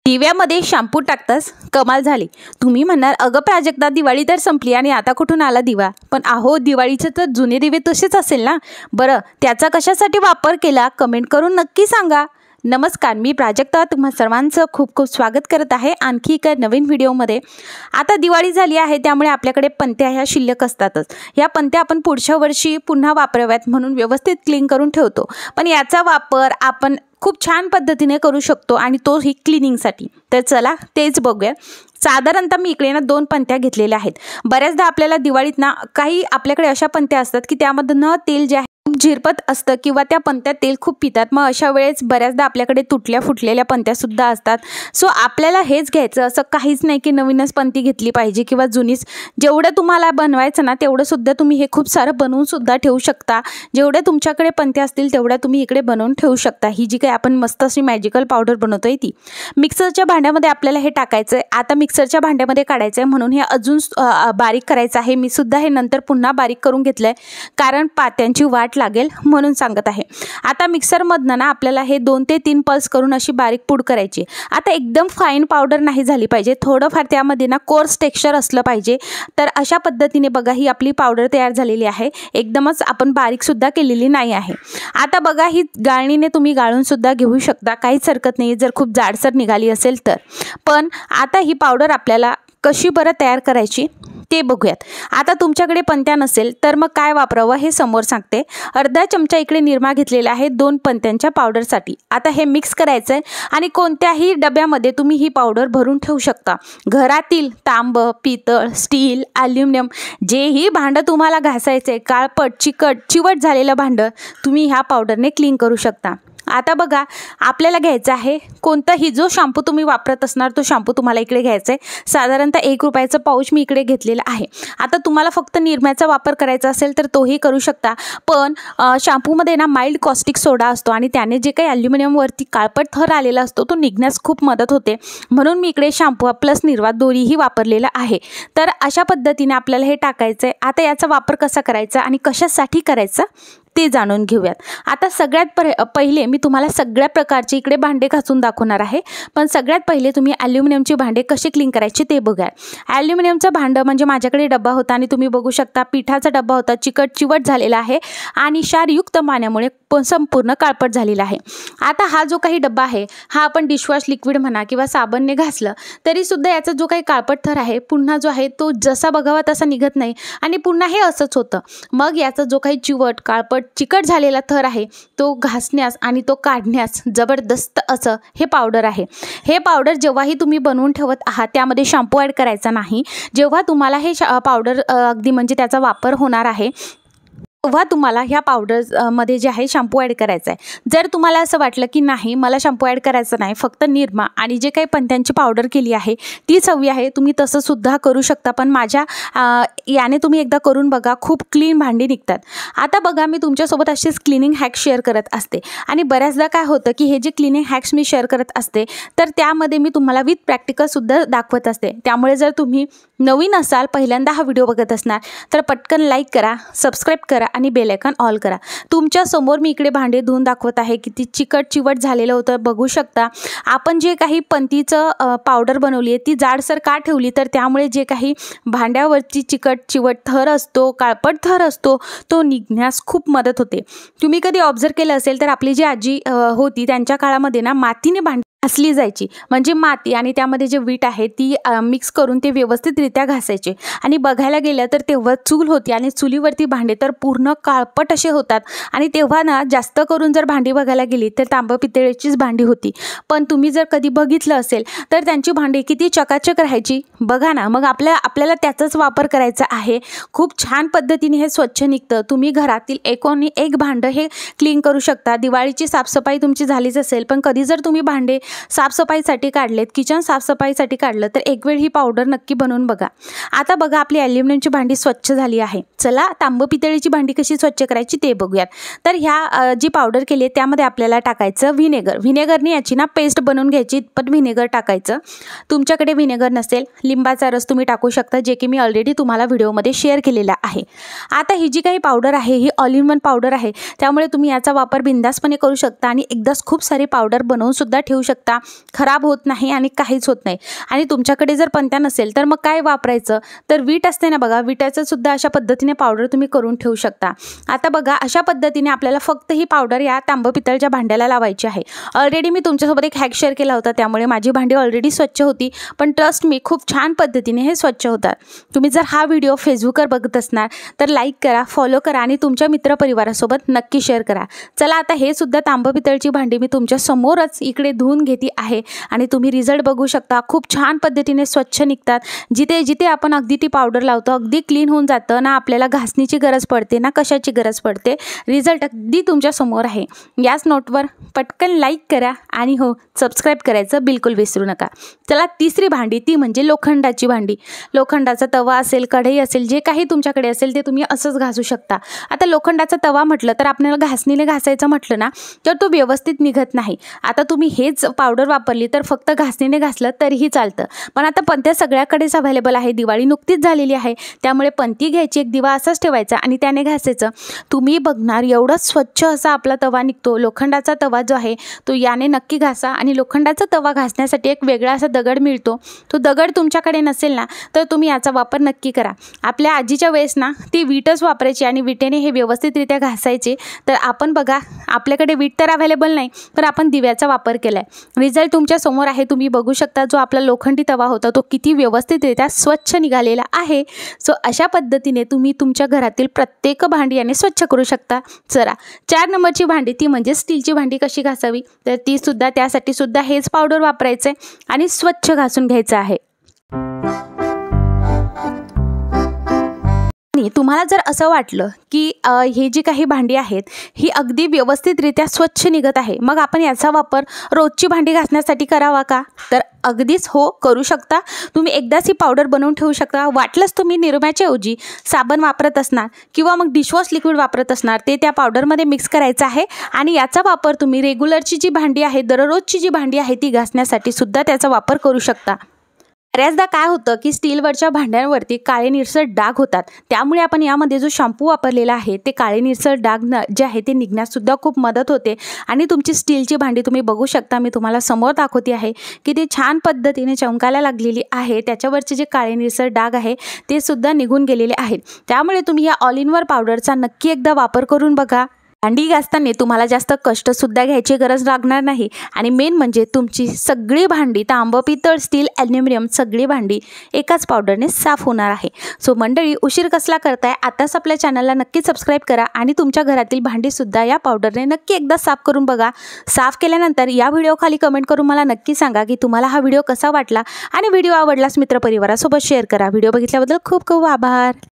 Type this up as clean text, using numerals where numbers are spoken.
दिव्यामध्ये shampoo टाकताच कमाल झाली। तुम्ही म्हणणार अगं प्राजक्ता दिवाळी तर संपली आणि आता कुठून आला दिवा। पण अहो दिवाळीचे तर जुने दिवे तसेच असेल ना। बरं त्याचा कशासाठी वापर केला कमेंट करून नक्की सांगा। नमस्कार, मी प्राजक्ता तुम्हा सर्वांचं खूप खूप स्वागत करत आहे आणखी एका नवीन व्हिडिओमध्ये। आता दिवाळी झाली आहे त्यामुळे आपल्याकडे पंत्या ह्या शिल्लक असतातच। या पंत्या आपण पुढच्या वर्षी पुन्हा वापराव्यात म्हणून व्यवस्थित क्लीन करून ठेवतो, पण याचा वापर आपण खूप छान पद्धतीने करू शकतो आणि तोही क्लिनिंगसाठी। तर चला तेच बघूया। साधारणतः मी इकडे ना 2 पंत्या घेतलेल्या आहेत। बऱ्याचदा आपल्याला दिवाळीत ना काही आपल्याकडे अशा पंत्या असतात की त्यामध्ये न तेल जे आहे झिरपत असतं किंवा त्या पंत्यात तेल खूप पितात। मग अशा वेळेस बऱ्याचदा आपल्याकडे तुटल्या फुटलेल्या पंत्या सुद्धा असतात। सो आपल्याला हेच घ्यायचं असं काहीच नाही की नवीनच पंती घेतली पाहिजे किंवा जुनीच। जेवढं तुम्हाला बनवायचं ना तेवढं सुद्धा तुम्ही हे खूप सारं बनवून सुद्धा ठेवू शकता। जेवढे तुमच्याकडे पंत्या असतील तेवढ्या तुम्ही इकडे बनवून ठेवू शकता। ही जी काही आपण मस्त अशी मॅजिकल पावडर बनवतोय ती मिक्सरच्या भांड्यामध्ये आपल्याला हे टाकायचं आहे। आता मिक्सरच्या भांड्यामध्ये काढायचं आहे म्हणून हे अजून बारीक करायचं आहे। मी सुद्धा हे नंतर पुन्हा बारीक करून घेतलंय कारण पात्यांची वाट लागेल म्हणून सांगत आहे। आता मिक्सरमधनं ना आपल्याला हे 2 ते 3 पल्स करून अशी बारीक पूड करायची। आता एकदम फाईन पावडर नाही झाली पाहिजे, थोडंफार त्यामध्ये ना कोर्स टेक्स्चर असलं पाहिजे। तर अशा पद्धतीने बघा ही आपली पावडर तयार झालेली आहे। एकदमच आपण बारीक सुद्धा केलेली नाही आहे। आता बघा ही गाळणीने तुम्ही गाळून सुद्धा घेऊ शकता, काहीच हरकत नाही जर खूप जाडसर निघाली असेल तर। पण आता ही पावडर आपल्याला कशी बरं तयार करायची ते बघूयात। आता तुमच्याकडे पंत्या नसेल तर मग काय वापरावं हे समोर सांगते। अर्धा चमचा इकडे निरमा घेतलेला आहे 2 पंत्यांच्या पावडरसाठी। आता हे मिक्स करायचं आहे आणि कोणत्याही डब्यामध्ये तुम्ही ही पावडर भरून ठेवू शकता। घरातील तांब, पितळ, स्टील, ॲल्युमिनियम जेही भांडं तुम्हाला घासायचे काळपट, चिकट, चिवट झालेलं भांडं तुम्ही ह्या पावडरने क्लीन करू शकता। आता बघा आपल्याला घ्यायचा आहे कोणताही जो शॅम्पू तुम्ही वापरत असणार तो शॅम्पू तुम्हाला इकडे घ्यायचा आहे। साधारणतः 1 रुपयाचं पाऊच मी इकडे घेतलेला आहे। आता तुम्हाला फक्त निरम्याचा वापर करायचा असेल तर तोही करू शकता, पण शॅम्पूमध्ये ना माइल्ड कॉस्टिक सोडा असतो आणि त्याने जे काही ॲल्युमिनियमवरती काळपट थर आलेला असतो तो निघण्यास खूप मदत होते, म्हणून मी इकडे शॅम्पू प्लस निर्वा दोन्हीही वापरलेला आहे। तर अशा पद्धतीने आपल्याला हे टाकायचं आहे। आता याचा वापर कसा करायचा आणि कशासाठी करायचा ते जाणून घेऊयात। आता सगळ्यात पहिले मी तुम्हाला सगळ्या प्रकारचे इकडे भांडे घासून दाखवणार आहे, पण सगळ्यात पहिले तुम्ही ॲल्युमिनियमचे भांडे कसे क्लीन करायचे ते बघा। ॲल्युमिनियमचं भांडं म्हणजे माझ्याकडे डब्बा होता आणि तुम्ही बघू शकता पिठाचा डब्बा होता, चिकट चिवट झालेला आहे आणि क्षारयुक्त पाण्यामुळे संपूर्ण काळपट झालेला आहे। आता हा जो काही डब्बा आहे हा आपण डिशवॉश लिक्विड म्हणा किंवा साबणने घासलं तरी सुद्धा याचा जो काही काळपट थर आहे पुन्हा जो आहे तो जसा बघावा तसा निघत नाही आणि पुन्हा हे असंच होतं। मग याचा जो काही चिवट, काळपट, चिकट झालेला थर आहे तो घासण्यास आणि तो काढण्यास जबरदस्त असं हे पावडर आहे। हे पावडर जेव्हाही तुम्ही बनवून ठेवत आहात त्यामध्ये शॅम्पू ॲड करायचा नाही। जेव्हा तुम्हाला हे पावडर अगदी म्हणजे त्याचा वापर होणार आहे तेव्हा तुम्हाला ह्या पावडरमध्ये जे आहे शॅम्पू ॲड करायचा आहे। जर तुम्हाला असं वाटलं की नाही मला शॅम्पू ॲड करायचा नाही, फक्त निरमा आणि जे काही पंत्यांची पावडर केली आहे तीच हवी आहे, तुम्ही तसं सुद्धा करू शकता। पण माझ्या याने तुम्ही एकदा करून बघा, खूप क्लीन भांडी निघतात। आता बघा मी तुमच्यासोबत असेच क्लिनिंग हॅक्स शेअर करत असते आणि बऱ्याचदा काय होतं की हे जे क्लिनिंग हॅक्स मी शेअर करत असते तर त्यामध्ये मी तुम्हाला विथ प्रॅक्टिकलसुद्धा दाखवत असते। त्यामुळे जर तुम्ही नवीन असाल, पहिल्यांदा हा व्हिडिओ बघत असणार तर पटकन लाईक करा, सबस्क्राईब करा आणि बेल आयकॉन ऑल करा। तुमच्या समोर मी इकडे भांडे धुवून दाखवत आहे, किती चिकट चिवट झालेलं होतं बघू शकता। आपण जे काही पंतीचं पावडर बनवली आहे ती जाडसर का ठेवली तर त्यामुळे जे काही भांड्यावरची चिकट चिवट थर असतो, काळपट थर असतो तो निघण्यास खूप मदत होते। तुम्ही कधी ऑब्झर्व केलं असेल तर आपली जी आजी होती त्यांच्या काळामध्ये ना मातीने भांडी घासली जायची, म्हणजे माती आणि त्यामध्ये जे वीट आहे ती मिक्स करून ते व्यवस्थितरित्या घासायचे आणि बघायला गेलं तर तेव्हा चूल होती आणि चुलीवरती भांडे तर पूर्ण काळपट असे होतात आणि तेव्हा ना जास्त करून जर भांडी बघायला गेली तर तांब पितळेचीच भांडी होती। पण तुम्ही जर कधी बघितलं असेल तर त्यांची भांडी किती चकाचक राहायची बघा ना। मग आपल्याला त्याचाच वापर करायचा आहे। खूप छान पद्धतीने हे स्वच्छ निघतं। तुम्ही घरातील एकोणी एक भांडं हे क्लीन करू शकता। दिवाळीची साफसफाई तुमची झालीच असेल, पण कधी जर तुम्ही भांडे साफसफाईसाठी काढलेत, किचन साफसफाईसाठी काढलं तर एक वेळ ही पावडर नक्की बनवून बघा। आता बघा आपली ॲल्युमिनियमची भांडी स्वच्छ झाली आहे। चला तांब पितळीची भांडी कशी स्वच्छ करायची ते बघूयात। तर ह्या जी पावडर केली आहे त्यामध्ये आपल्याला टाकायचं व्हिनेगर। व्हिनेगरने याची ना पेस्ट बनवून घ्यायची, पण व्हिनेगर टाकायचं। तुमच्याकडे व्हिनेगर नसेल लिंबाचा रस तुम्ही टाकू शकता, जे की मी ऑलरेडी तुम्हाला व्हिडिओमध्ये शेअर केलेला आहे। आता ही जी काही पावडर आहे ही ऑल इन वन पावडर आहे, त्यामुळे तुम्ही याचा वापर बिंदासपणे करू शकता आणि एकदाच खूप सारी पावडर बनवून सुद्धा ठेवू शकता। शकता, खराब होत नाही आणि काहीच होत नाही. आणि तुमच्याकडे जर पणत्या नसेल तर मग काय वापरायचं, तर वीट असते ना बघा, विटाचं सुद्धा अशा पद्धतीने पावडर तुम्ही करून ठेवू शकता. आता बघा अशा पद्धतीने आपल्याला फक्त ही पावडर या तांब पितळच्या भांड्याला लावायची आहे. ऑलरेडी मी तुमच्यासोबत एक हॅक शेअर केला होता, त्यामुळे माझी भांडी ऑलरेडी स्वच्छ होती, पण ट्रस्ट मी खूप छान पद्धतीने हे स्वच्छ होतात. तुम्ही जर हा व्हिडिओ फेसबुकवर बघत असणार तर लाईक करा, फॉलो करा आणि तुमच्या मित्रपरिवारासोबत नक्की शेअर करा. चला आता हे सुद्धा तांब पितळची भांडी मी तुमच्या समोरच इकडे धुवून घेते आहे आणि तुम्ही रिझल्ट बघू शकता. खूप छान पद्धतीने स्वच्छ निघतात. जिथे जिथे आपण अगदी ती पावडर लावतो अगदी क्लीन होऊन जातं ना, आपल्याला घासणीची गरज पडते ना कशाची गरज पडते. रिझल्ट अगदी तुमच्या समोर आहे. याच नोटवर पटकन लाईक करा आणि हो, सबस्क्राईब करायचं बिलकुल विसरू नका. चला तिसरी भांडी, ती म्हणजे लोखंडाची भांडी. लोखंडाचा तवा असेल, कढई असेल, जे काही तुमच्याकडे असेल ते तुम्ही असंच घासू शकता. आता लोखंडाचा तवा म्हटलं तर आपल्याला घासणीने घासायचं म्हटलं ना तर तो व्यवस्थित निघत नाही. आता तुम्ही हेच पावडर वापरली तर फक्त घासणीने घासलं तरीही चालतं, पण आता पणत्या सगळ्याकडेच अवेलेबल आहे. दिवाळी नुकतीच झालेली आहे, त्यामुळे पणती घ्यायची, एक दिवा असाच ठेवायचा आणि त्याने घासायचं. तुम्ही बघणार एवढा स्वच्छ असा आपला तवा निघतो. लोखंडाचा तवा जो आहे तो याने नक्की घासा. आणि लोखंडाचा तवा घासण्यासाठी एक वेगळा असा दगड मिळतो, तो दगड तुमच्याकडे नसेल ना तर तुम्ही याचा वापर नक्की करा. आपल्या आजीच्या वेळेस ना ती वीटच वापरायची आणि विटेने हे व्यवस्थितरित्या घासायचे. तर आपण बघा आपल्याकडे वीट तर अवेलेबल नाही, तर आपण दिव्याचा वापर केला आहे. रिझल्ट तुमच्या समोर आहे, तुम्ही बघू शकता. जो आपला लोखंडी तवा होता तो किती व्यवस्थितरित्या स्वच्छ निघालेला आहे. सो अशा पद्धतीने तुम्ही तुमच्या घरातील प्रत्येक भांडी याने स्वच्छ करू शकता. चला 4 नंबरची भांडी, ती म्हणजे स्टीलची भांडी कशी घासावी, तर ती सुद्धा त्यासाठी सुद्धा हेच पावडर वापरायचं आहे आणि स्वच्छ घासून घ्यायचं आहे. आणि तुम्हाला जर असं वाटलं की हे जी काही भांडी आहेत ही अगदी व्यवस्थितरित्या स्वच्छ निघत आहे, मग आपण याचा वापर रोजची भांडी घासण्यासाठी करावा का, तर अगदीच हो, करू शकता. तुम्ही एकदाच ही पावडर बनवून ठेवू शकता. वाटलंच तुम्ही निरम्याच्या ऐवजी साबण वापरत असणार किंवा मग डिशवॉश लिक्विड वापरत असणार, ते त्या पावडरमध्ये मिक्स करायचं आहे आणि याचा वापर तुम्ही रेग्युलरची जी भांडी आहे, दररोजची जी भांडी आहे ती घासण्यासाठी सुद्धा त्याचा वापर करू शकता. बऱ्याचदा काय होतं की स्टीलवरच्या भांड्यांवरती काळे निळसर डाग होतात, त्यामुळे आपण यामध्ये जो शॅम्पू वापरलेला आहे ते काळे निळसर डाग जे आहे ते निघण्याससुद्धा खूप मदत होते. आणि तुमची स्टीलची भांडी तुम्ही बघू शकता, मी तुम्हाला समोर दाखवते आहे की ती छान पद्धतीने चमकायला लागलेली आहे. त्याच्यावरचे जे काळे निळसर डाग आहे ते सुद्धा निघून गेलेले आहेत. त्यामुळे तुम्ही या ऑल इन वन पावडरचा नक्की एकदा वापर करून बघा. भांडी घासताना तुम्हाला जास्त कष्टसुद्धा घ्यायची गरज लागणार नाही आणि मेन म्हणजे तुमची सगळी भांडी, तांब, पितळ, स्टील, ॲल्युमिनियम सगळी भांडी एकाच पावडरने साफ होणार आहे. सो मंडळी, उशीर कसला करताय, आताच आपल्या चॅनलला नक्की सबस्क्राईब करा आणि तुमच्या घरातील भांडीसुद्धा या पावडरने नक्की एकदा साफ करून बघा. साफ केल्यानंतर या व्हिडिओखाली कमेंट करून मला नक्की सांगा की तुम्हाला हा व्हिडिओ कसा वाटला आणि व्हिडिओ आवडल्यास मित्रपरिवारासोबत शेअर करा. व्हिडिओ बघितल्याबद्दल खूप खूप आभार.